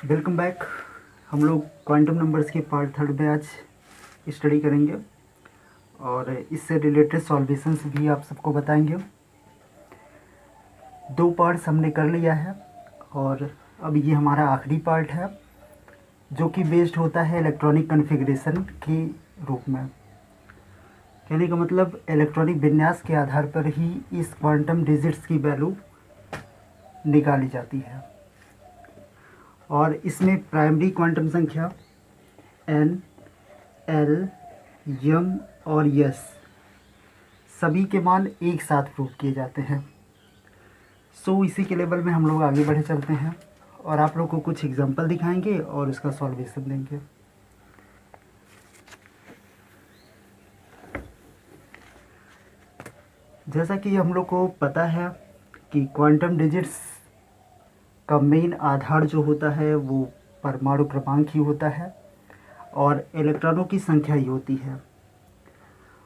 Welcome back. हम लोग quantum numbers के पार्ट थर्ड में आज स्टडी करेंगे और इससे रिलेटेड सॉल्यूशंस भी आप सबको बताएंगे। दो पार्ट्स हमने कर लिया है और अब ये हमारा आखिरी पार्ट है जो कि बेस्ड होता है इलेक्ट्रॉनिक कॉन्फ़िगरेशन के रूप में। कहने का मतलब इलेक्ट्रॉनिक विन्यास के आधार पर ही इस क्वांटम डिजिट्स की वैल्यू निकाली जाती है और इसमें प्राइमरी क्वांटम संख्या एन, एल, यम और यस सभी के मान एक साथ प्रूव किए जाते हैं। इसी के लेवल में हम लोग आगे बढ़े चलते हैं और आप लोग को कुछ एग्जांपल दिखाएंगे और उसका सॉल्यूशन देंगे। जैसा कि हम लोग को पता है कि क्वांटम डिजिट्स का मेन आधार जो होता है वो परमाणु क्रमांक ही होता है और इलेक्ट्रॉनों की संख्या ही होती है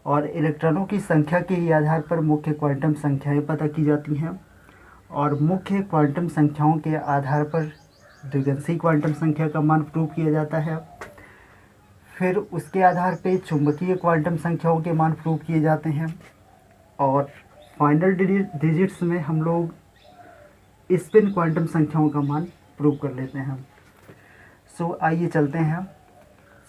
और इलेक्ट्रॉनों की संख्या के ही आधार पर मुख्य क्वांटम संख्याएं पता की जाती हैं और मुख्य क्वांटम संख्याओं के आधार पर द्विगंशी क्वांटम संख्या का मान प्रूव किया जाता है। फिर उसके आधार पे चुंबकीय क्वांटम संख्याओं के मान प्रूव किए जाते हैं और फाइनल डिजिट्स में हम लोग स्पिन क्वांटम संख्याओं का मान प्रूव कर लेते हैं। आइए चलते हैं।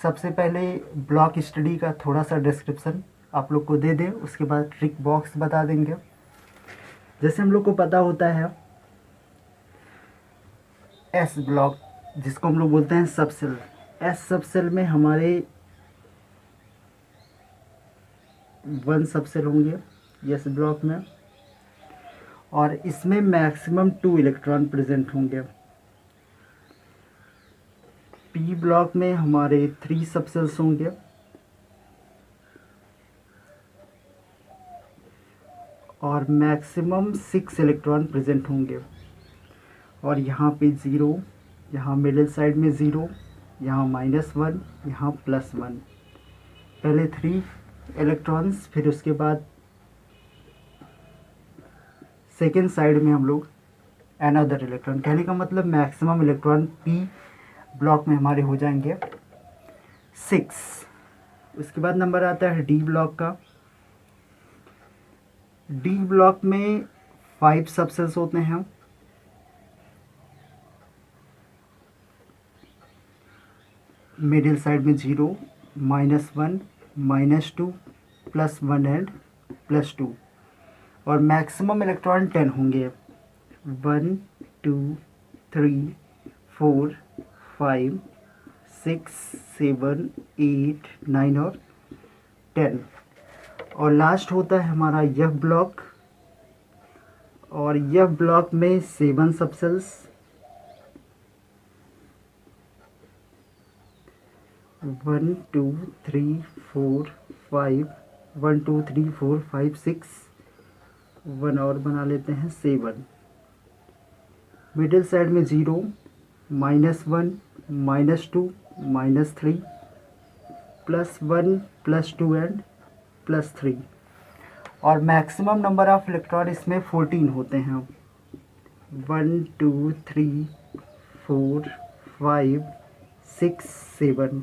सबसे पहले ब्लॉक स्टडी का थोड़ा सा डिस्क्रिप्शन आप लोग को दे दें, उसके बाद ट्रिक बॉक्स बता देंगे। जैसे हम लोग को पता होता है एस ब्लॉक जिसको हम लोग बोलते हैं सबसेल, एस सबसेल में हमारे 1 सबसेल होंगे एस ब्लॉक में और इसमें मैक्सिमम 2 इलेक्ट्रॉन प्रेजेंट होंगे। पी ब्लॉक में हमारे 3 सबसेल्स होंगे और मैक्सिमम 6 इलेक्ट्रॉन प्रेजेंट होंगे और यहाँ पे 0, यहाँ मिडिल साइड में 0, यहाँ -1, यहाँ +1। पहले 3 इलेक्ट्रॉन्स, फिर उसके बाद सेकेंड साइड में हम लोग अनदर इलेक्ट्रॉन। कहने का मतलब मैक्सिमम इलेक्ट्रॉन पी ब्लॉक में हमारे हो जाएंगे 6। उसके बाद नंबर आता है डी ब्लॉक का। डी ब्लॉक में 5 सबसेल्स होते हैं मिडिल साइड में 0, -1, -2, +1 एंड +2 और मैक्सिमम इलेक्ट्रॉन 10 होंगे। 1, 2, 3, 4, 5, 6, 7, 8, 9 और 10 और लास्ट होता है हमारा यह ब्लॉक और यह ब्लॉक में 7 सबसेल्स 1, 2, 3, 4, 5, 1, 2, 3, 4, 5, 6, 1 और बना लेते हैं 7। मिडिल साइड में 0, -1, -2, -3, +1, +2 एंड +3 और मैक्सिमम नंबर ऑफ इलेक्ट्रॉन इसमें 14 होते हैं। 1, 2, 3, 4, 5, 6, 7,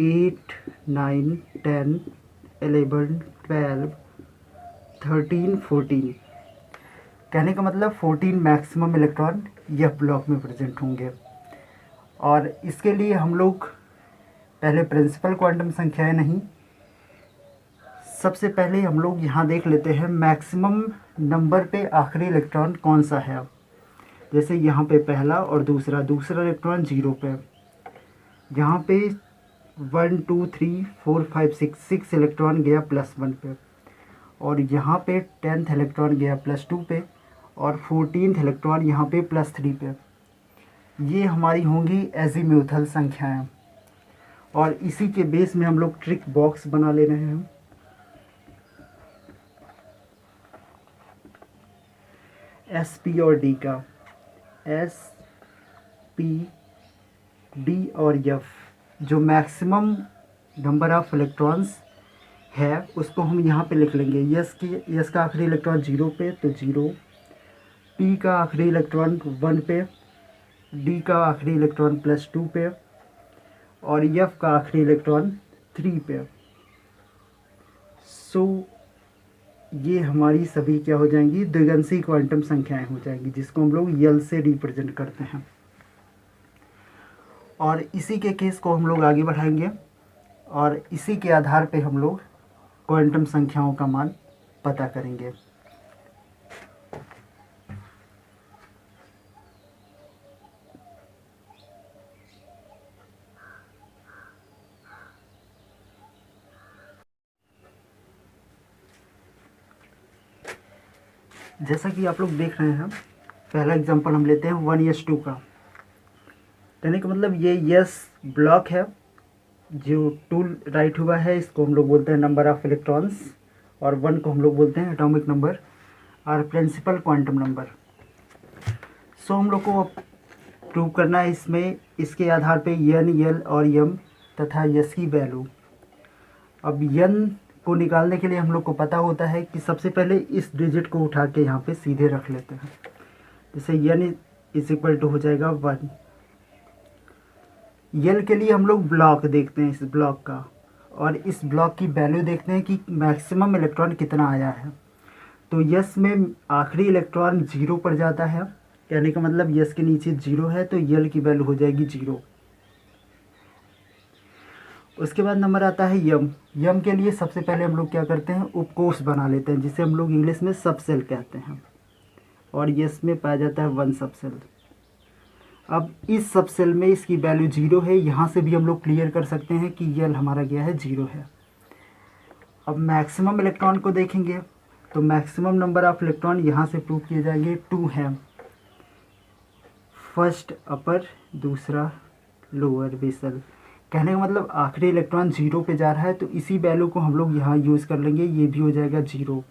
8, 9, 10, 11, 12, 13, 14। कहने का मतलब 14 मैक्सिमम इलेक्ट्रॉन यह ब्लॉक में प्रेजेंट होंगे और इसके लिए हम लोग पहले प्रिंसिपल क्वांटम संख्याएं नहीं, सबसे पहले हम लोग यहाँ देख लेते हैं मैक्सिमम नंबर पे आखिरी इलेक्ट्रॉन कौन सा है। जैसे यहाँ पे पहला और दूसरा इलेक्ट्रॉन 0 पे, यहाँ पे 1, 2, 3, 4, 5, 6 इलेक्ट्रॉन गया +1 पे और यहाँ पे 10th इलेक्ट्रॉन गया +2 पे और 14th इलेक्ट्रॉन यहाँ पे +3 पे। ये हमारी होंगी एजीम्यूथल संख्याएं और इसी के बेस में हम लोग ट्रिक बॉक्स बना ले रहे हैं। एस, पी और डी का, एस, पी, डी और एफ जो मैक्सिमम नंबर ऑफ इलेक्ट्रॉन्स है उसको हम यहाँ पे लिख लेंगे। यस का आखिरी इलेक्ट्रॉन 0 पे तो 0, पी का आखिरी इलेक्ट्रॉन 1 पे डी का आखिरी इलेक्ट्रॉन +2 पे और एफ का आखिरी इलेक्ट्रॉन 3 पे। सो ये हमारी सभी क्या हो जाएंगी, द्विगंशी क्वांटम संख्याएं हो जाएंगी, जिसको हम लोग यल से रिप्रेजेंट करते हैं। और इसी के केस को हम लोग आगे बढ़ाएंगे और इसी के आधार पे हम लोग क्वांटम संख्याओं का मान पता करेंगे। जैसा कि आप लोग देख रहे हैं, पहला एग्जांपल हम लेते हैं 1s2 का। कहने का मतलब ये यस ब्लॉक है, जो 2 राइट हुआ है, इसको हम लोग बोलते हैं नंबर ऑफ इलेक्ट्रॉन्स, और 1 को हम लोग बोलते हैं एटॉमिक नंबर और प्रिंसिपल क्वांटम नंबर। सो हम लोग को प्रूव करना है इसमें, इसके आधार पे एन, यल और यम तथा यस की वैल्यू। अब एन को निकालने के लिए हम लोग को पता होता है कि सबसे पहले इस डिजिट को उठा के यहाँ पे सीधे रख लेते हैं। जैसे एन इज इक्वल टू हो जाएगा 1। यल के लिए हम लोग ब्लॉक देखते हैं, इस ब्लॉक का, और इस ब्लॉक की वैल्यू देखते हैं कि मैक्सिमम इलेक्ट्रॉन कितना आया है। तो यस में आखिरी इलेक्ट्रॉन 0 पर जाता है, कहने का मतलब यस के नीचे 0 है, तो यल की वैल्यू हो जाएगी 0। उसके बाद नंबर आता है यम। यम के लिए सबसे पहले हम लोग क्या करते हैं, उपकोष बना लेते हैं, जिसे हम लोग इंग्लिश में सबसेल कहते हैं, और यस में पाया जाता है 1 सबसेल। अब इस सबसेल में इसकी वैल्यू 0 है, यहाँ से भी हम लोग क्लियर कर सकते हैं कि यल हमारा गया है 0 है। अब मैक्सिमम इलेक्ट्रॉन को देखेंगे, तो मैक्सिमम नंबर ऑफ इलेक्ट्रॉन यहाँ से प्रूव किए जाएंगे, 2 है। फर्स्ट अपर, दूसरा लोअर बेसल। कहने का मतलब आखिरी इलेक्ट्रॉन 0 पे जा रहा है, तो इसी वैल्यू को हम लोग यहाँ यूज़ कर लेंगे, ये भी हो जाएगा 0।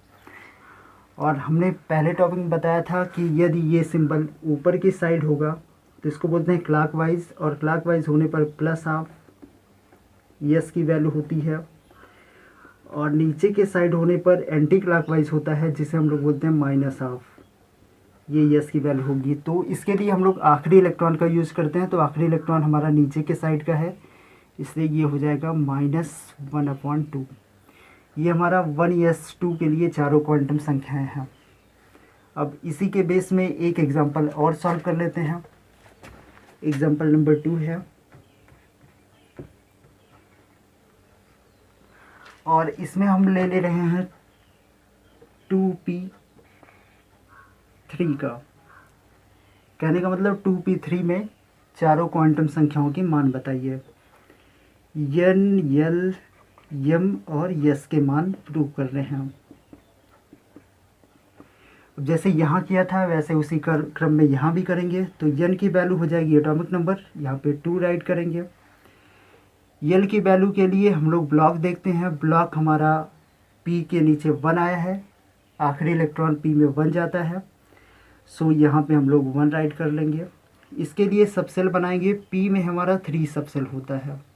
और हमने पहले टॉपिक में बताया था कि यदि ये सिंबल ऊपर की साइड होगा तो इसको बोलते हैं क्लॉकवाइज, और क्लॉकवाइज होने पर प्लस ऑफ यस की वैल्यू होती है, और नीचे के साइड होने पर एंटी क्लॉकवाइज होता है, जिसे हम लोग बोलते हैं माइनस ऑफ, ये यस की वैल्यू होगी। तो इसके लिए हम लोग आखिरी इलेक्ट्रॉन का यूज़ करते हैं, तो आखिरी इलेक्ट्रॉन हमारा नीचे के साइड का है, इसलिए ये हो जाएगा -1/2। ये हमारा 1s2 के लिए चारों क्वांटम संख्याएं हैं। अब इसी के बेस में एक एग्जांपल और सॉल्व कर लेते हैं। एग्जांपल नंबर 2 है, और इसमें हम ले रहे हैं 2p3 का। कहने का मतलब 2p3 में चारों क्वांटम संख्याओं के मान बताइए। एन, यल, यम और यस के मान प्रूव कर रहे हैं हम। अब जैसे यहाँ किया था वैसे उसी क्रम में यहाँ भी करेंगे। तो एन की वैल्यू हो जाएगी एटॉमिक नंबर, यहाँ पे 2 राइट करेंगे। यल की वैल्यू के लिए हम लोग ब्लॉक देखते हैं। ब्लॉक हमारा पी के नीचे 1 आया है, आखिरी इलेक्ट्रॉन पी में 1 जाता है, सो यहाँ पे हम लोग 1 राइट कर लेंगे। इसके लिए सबसेल बनाएंगे। पी में हमारा 3 सबसेल होता है,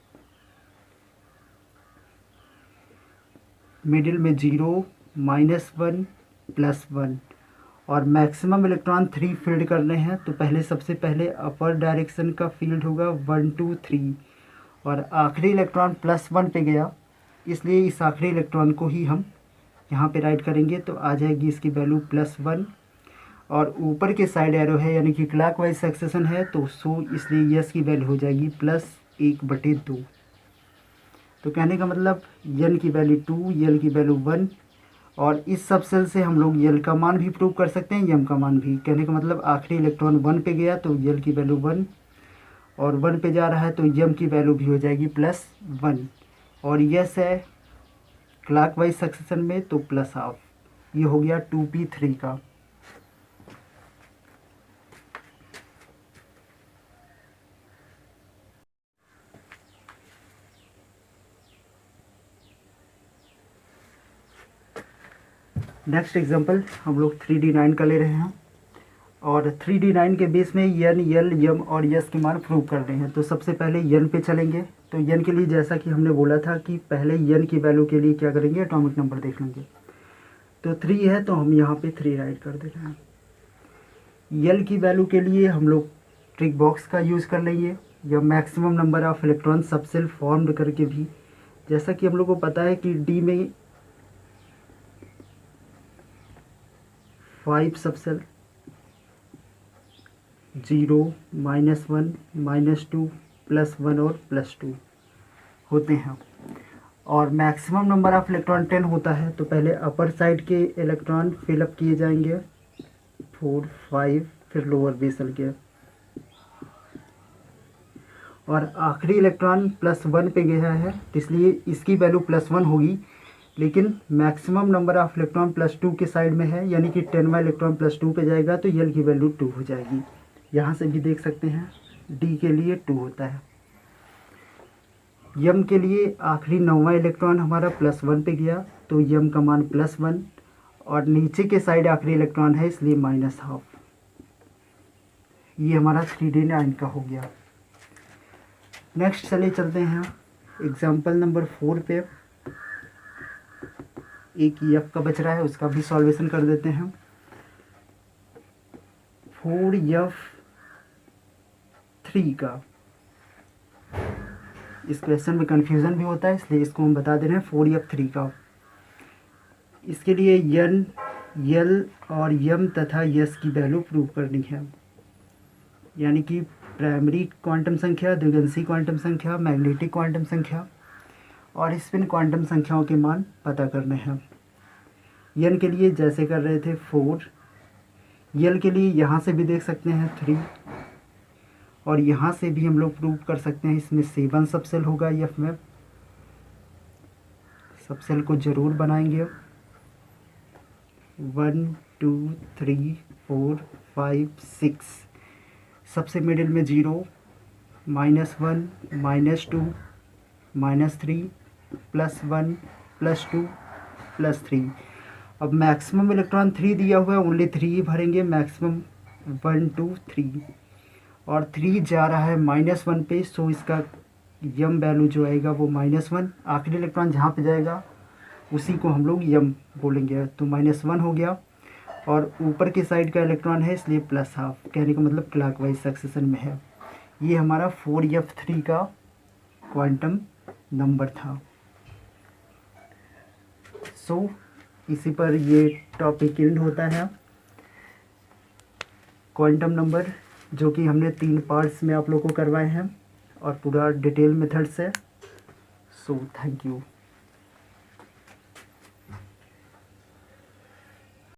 मिडिल में 0, -1, +1, और मैक्सिमम इलेक्ट्रॉन 3 फील्ड करने हैं। तो पहले सबसे पहले अपर डायरेक्शन का फील्ड होगा 1, 2, 3, और आखिरी इलेक्ट्रॉन +1 पे गया, इसलिए इस आखिरी इलेक्ट्रॉन को ही हम यहाँ पे राइट करेंगे, तो आ जाएगी इसकी वैल्यू +1। और ऊपर के साइड एरो है, यानी कि क्लॉकवाइज सक्सेशन है, तो सो इसलिए यस की वैल्यू हो जाएगी +1/2। तो कहने का मतलब यल की वैल्यू 2, यल की वैल्यू 1, और इस सबसेल से हम लोग यल का मान भी प्रूव कर सकते हैं, यम का मान भी। कहने का मतलब आखिरी इलेक्ट्रॉन 1 पे गया तो यल की वैल्यू 1, और 1 पे जा रहा है तो यम की वैल्यू भी हो जाएगी +1, और यस है क्लॉकवाइज सक्सेशन में तो +1/2। ये हो गया 2p3 का। नेक्स्ट एग्जांपल हम लोग 3d9 का ले रहे हैं, और 3d9 के बेस में एन, यल, यम और यस के मान प्रूव कर रहे हैं। तो सबसे पहले एन पे चलेंगे। तो एन के लिए जैसा कि हमने बोला था कि पहले एन की वैल्यू के लिए क्या करेंगे, एटॉमिक नंबर देख लेंगे। तो 3 है तो हम यहाँ पे 3 राइट कर दे रहे हैं। यल की वैल्यू के लिए हम लोग ट्रिक बॉक्स का यूज़ कर लेंगे या maximum number of electron subshell formed करके भी। जैसा कि हम लोग को पता है कि डी में 5 सबसेल, 0, -1, -2, +1 और +2 होते हैं। और मैक्सिमम नंबर ऑफ इलेक्ट्रॉन 10 होता है, तो पहले अपर साइड के इलेक्ट्रॉन फिलअप किए जाएंगे 4, 5, फिर लोअर बेसल के, और आखिरी इलेक्ट्रॉन +1 पे गया है तो इसलिए इसकी वैल्यू +1 होगी। लेकिन मैक्सिमम नंबर ऑफ इलेक्ट्रॉन +2 के साइड में है, यानी कि 10वां इलेक्ट्रॉन +2 पे जाएगा तो यल की वैल्यू 2 हो जाएगी। यहाँ से भी देख सकते हैं डी के लिए 2 होता है। यम के लिए आखिरी 9वां इलेक्ट्रॉन हमारा +1 पे गया तो यम का मान +1, और नीचे के साइड आखिरी इलेक्ट्रॉन है इसलिए -12। ये हमारा 3D9 का हो गया। नेक्स्ट चले चलते हैं एग्जाम्पल नंबर 4 पे। एक एफ का बच रहा है, उसका भी सॉल्वेशन कर देते हैं। 4F3 का इस क्वेश्चन में कन्फ्यूज़न भी होता है, इसलिए इसको हम बता दे रहे हैं 4F3 का। इसके लिए एन, यल और यम तथा यस की वैल्यू प्रूव करनी है, यानी कि प्राइमरी क्वांटम संख्या, द्विगंशी क्वांटम संख्या, मैग्नेटिक क्वांटम संख्या और स्पिन क्वांटम संख्याओं के मान पता करने हैं। एन के लिए जैसे कर रहे थे 4, यल के लिए यहाँ से भी देख सकते हैं 3, और यहाँ से भी हम लोग प्रूव कर सकते हैं इसमें 7 सबसेल होगा। एफ में सबसेल को ज़रूर बनाएंगे। 1, 2, 3, 4, 5, 6, सबसे मिडिल में 0, -1, -2, -3, +1, +2, +3। अब मैक्सिमम इलेक्ट्रॉन 3 दिया हुआ है, ओनली 3 ही भरेंगे, मैक्सिमम 1, 2, 3, और 3 जा रहा है -1 पे, सो इसका यम वैल्यू जो आएगा वो -1। आखिरी इलेक्ट्रॉन जहाँ पे जाएगा उसी को हम लोग यम बोलेंगे, तो -1 हो गया। और ऊपर की साइड का इलेक्ट्रॉन है इसलिए +12, कहने का मतलब क्लॉकवाइज सक्सेशन में है। ये हमारा 4F3 का क्वांटम नंबर था। सो इसी पर ये टॉपिक एंड होता है। क्वांटम नंबर जो कि हमने 3 पार्ट्स में आप लोगों को करवाए हैं और पूरा डिटेल मेथड से। So thank you.